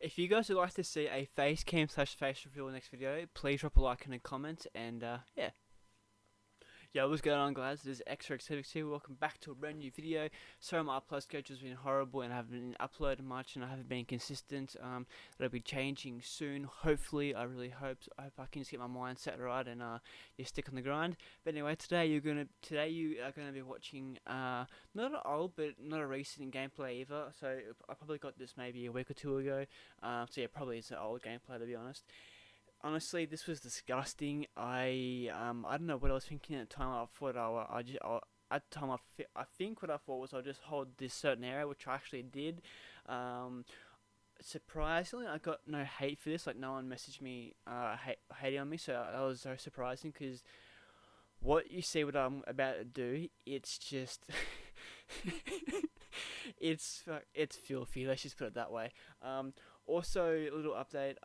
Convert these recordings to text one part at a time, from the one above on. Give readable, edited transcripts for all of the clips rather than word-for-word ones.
If you guys would like to see a face cam slash face reveal in the next video, please drop a like and a comment. And yeah. Yo, what's going on, guys? This is XRX here. Welcome back to a brand new video. Sorry, my upload schedule's been horrible and I haven't been uploading much and I haven't been consistent. That'll be changing soon. Hopefully, I really hope. I hope I can just get my mindset right and just stick on the grind. But anyway, today you are gonna be watching not an old but not a recent gameplay either. So I probably got this maybe a week or two ago. So yeah, probably it's an old gameplay to be honest. Honestly, this was disgusting. I don't know what I was thinking at the time. I thought at the time I think what I thought was I'll just hold this certain area, which I actually did. Um, Surprisingly, I got no hate for this. Like no one messaged me hating on me, so that was so surprising. Because what you see, what I'm about to do, it's just it's filthy. Let's just put it that way. Also, a little update.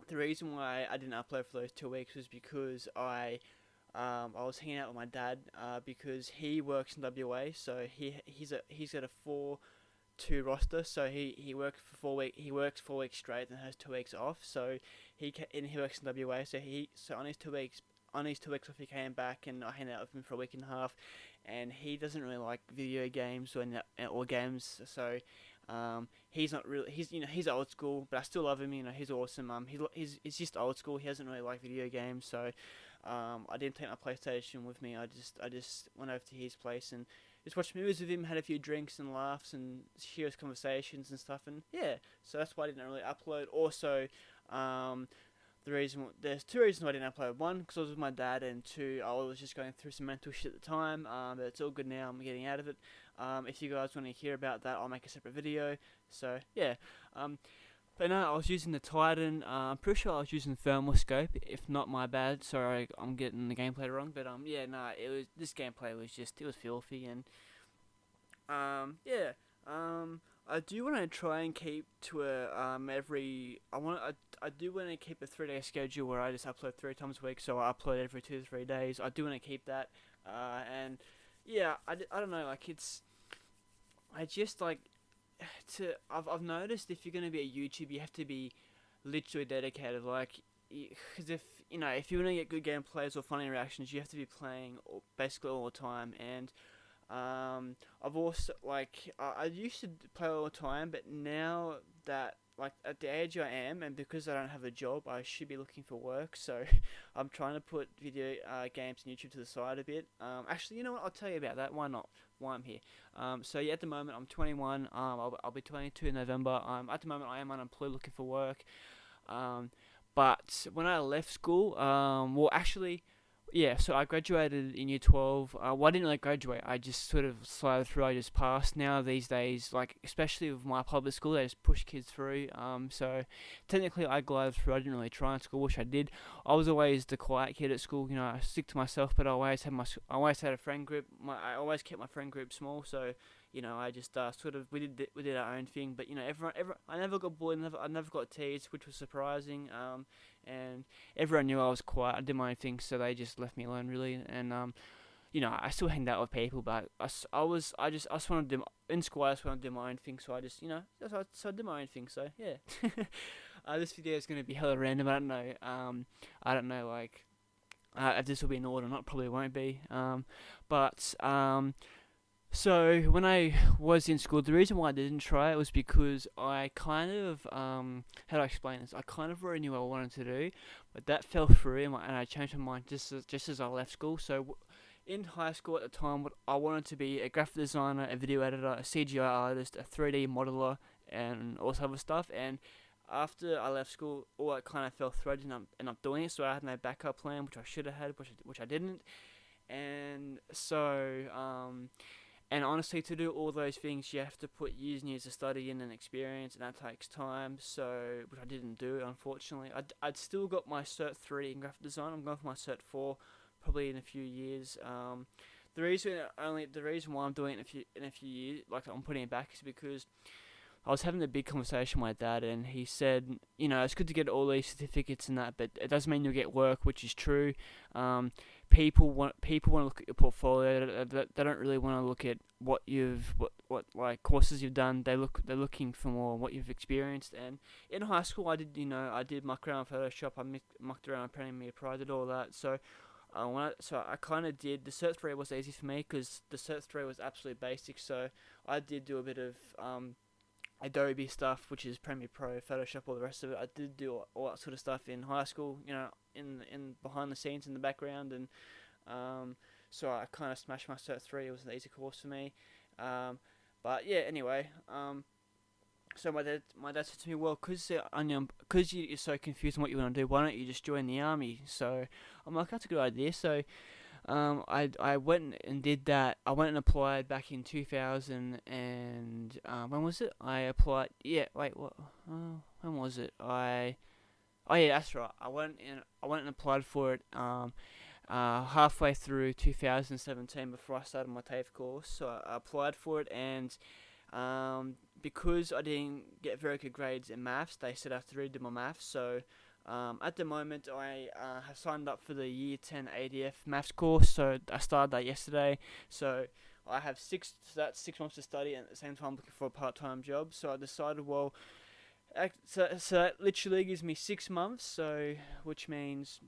The reason why I didn't upload for those 2 weeks was because I was hanging out with my dad because he works in WA, so he's got a 4-2 roster, so he works for 4 weeks straight and has 2 weeks off. So he works in WA, so on his 2 weeks off he came back and I hung out with him for a week and a half, and he doesn't really like video games or games, so he's not really he's old school, but I still love him. He's awesome. He's just old school. He doesn't really like video games, so I didn't take my PlayStation with me. I just went over to his place and just watched movies with him, had a few drinks and laughs and serious conversations and stuff. And yeah, so that's why I didn't really upload. Also, there's two reasons why I didn't upload. One, because I was with my dad, and two, I was just going through some mental shit at the time. But it's all good now. I'm getting out of it. If you guys want to hear about that, I'll make a separate video. So yeah. But no, I was using the Titan. I'm pretty sure I was using thermal scope. If not, my bad. Sorry, I'm getting the gameplay wrong. But yeah, no, this gameplay was just, it was filthy. And yeah. I do want to try and keep to I do want to keep a 3-day schedule where I just upload 3 times a week. So I upload every 2 to 3 days. I do want to keep that. And yeah, I don't know. Like I just like I've noticed if you're gonna be a YouTube, you have to be literally dedicated. Like, because if you want to get good gameplays or funny reactions, you have to be playing basically all the time. And I've also I used to play all the time, but now that like at the age I am, and because I don't have a job, I should be looking for work. So I'm trying to put video games and YouTube to the side a bit. Actually, you know what? I'll tell you about that. Why not? Why I'm here. So yeah, at the moment I'm 21. I'll be 22 in November. At the moment I am unemployed, looking for work. But when I left school, well, actually, yeah, so I graduated in year 12. Well, I didn't really graduate. I just sort of slid through. I just passed. Now these days, like especially with my public school, they just push kids through. So technically, I glided through. I didn't really try in school, which I did. I was always the quiet kid at school. I stick to myself, but I always had a friend group. I always kept my friend group small. So I just sort of we did our own thing. But I never got bullied. I never got teased, which was surprising. And everyone knew I was quiet. I did my own thing, so they just left me alone really. And I still hanged out with people, but I just wanted to do in school. I just wanted to do my own thing, so I just so I did my own thing. So yeah, this video is gonna be hella random. I don't know like if this will be in order or not. Probably won't be. But So when I was in school, the reason why I didn't try it was because I kind of how do I explain this? I kind of already knew what I wanted to do, but that fell through, and I changed my mind just as I left school. So in high school at the time, what I wanted to be a graphic designer, a video editor, a CGI artist, a 3D modeler, and all this other stuff. And after I left school, all that kind of fell through. I didn't end up doing it, so I had no backup plan, which I should have had, which I didn't. And so and honestly, to do all those things, you have to put years and years of study in and experience, and that takes time. So, which I didn't do, unfortunately. I'd still got my Cert 3 in graphic design. I'm going for my Cert 4, probably in a few years. The reason why I'm doing it in a few years, like I'm putting it back, is because I was having a big conversation with my dad, and he said, it's good to get all these certificates and that, but it doesn't mean you'll get work, which is true. Um, people want to look at your portfolio. They don't really want to look at what like courses you've done. They're looking for more what you've experienced. And in high school, I did muck around with Photoshop. I mucked around with Premiere Pro. I did all that. So I kind of did, the Cert 3 was easy for me because the Cert 3 was absolutely basic. So I did do a bit of Adobe stuff, which is Premiere Pro, Photoshop, all the rest of it. I did do all that sort of stuff in high school, in behind the scenes, in the background, and so I kind of smashed my Cert 3. It was an easy course for me. But yeah, anyway, so my dad said to me, well, because you're so confused on what you want to do, why don't you just join the army? So I'm like, that's a good idea. So I went and did that. I went and applied back in 2000 and when was it? I applied. Yeah, wait, what? When was it? Oh yeah, that's right. I went and applied for it. Halfway through 2017 before I started my TAFE course. So I applied for it, and because I didn't get very good grades in maths, they said I have to redo my maths. So at the moment, I have signed up for the Year 10 ADF maths course. So I started that yesterday. So I have that's 6 months to study, and at the same time looking for a part-time job. So I decided, well, so that literally gives me 6 months. So which means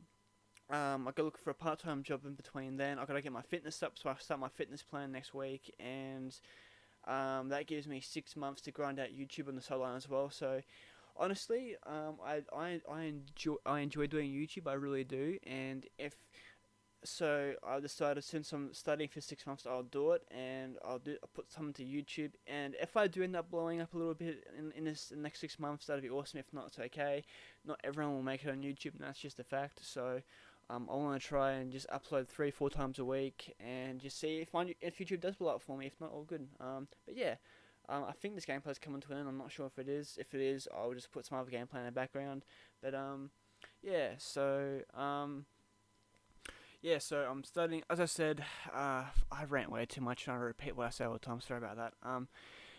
I gotta look for a part-time job in between. Then I gotta get my fitness up, so I start my fitness plan next week, and that gives me 6 months to grind out YouTube on the sideline as well. So honestly, I enjoy doing YouTube. I really do, and I decided, since I'm studying for 6 months, I'll do it, and I'll put something to YouTube. And if I do end up blowing up a little bit in the next 6 months, that'd be awesome. If not, it's okay. Not everyone will make it on YouTube, and that's just a fact. So I want to try and just upload 3-4 times a week, and just see if YouTube does blow up for me. If not, all good. But yeah, I think this gameplay's coming to an end. I'm not sure if it is. If it is, I'll just put some other gameplay in the background. But yeah. So so I'm studying. As I said, I rant way too much, and I repeat what I say all the time. Sorry about that.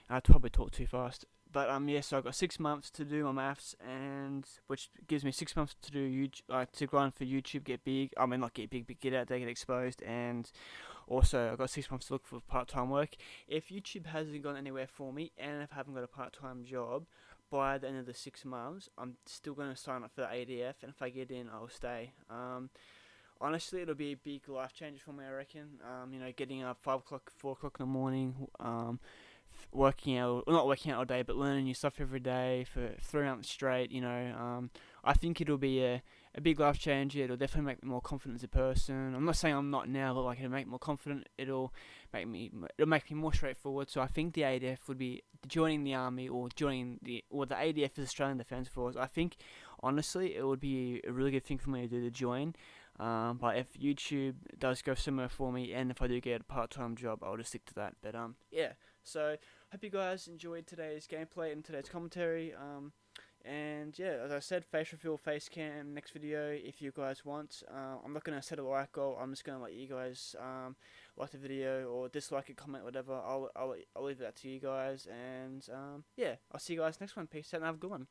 I probably talk too fast. But so I've got 6 months to do my maths, and which gives me 6 months to do YouTube, to grind for YouTube, get big. I mean, not get big, but get out there, get exposed, and also I've got 6 months to look for part-time work. If YouTube hasn't gone anywhere for me, and if I haven't got a part-time job by the end of the 6 months, I'm still going to sign up for the ADF, and if I get in, I'll stay. Honestly, it'll be a big life changer for me, I reckon. Getting up 5 o'clock, 4 o'clock in the morning, not working out all day, but learning new stuff every day for 3 months straight. I think it'll be a big life changer. It'll definitely make me more confident as a person. I'm not saying I'm not now, but it'll make me more confident. It'll make me more straightforward. So I think the ADF would be joining the army, or the ADF is Australian Defence Force. I think honestly it would be a really good thing for me to do, to join. But if YouTube does go somewhere for me, and if I do get a part-time job, I'll just stick to that. But yeah. So hope you guys enjoyed today's gameplay and today's commentary. And yeah, as I said, face reveal, face cam next video if you guys want. I'm not gonna set a like goal. I'm just gonna let you guys like the video or dislike it, comment, whatever. I'll leave that to you guys. And yeah, I'll see you guys next one. Peace out and have a good one.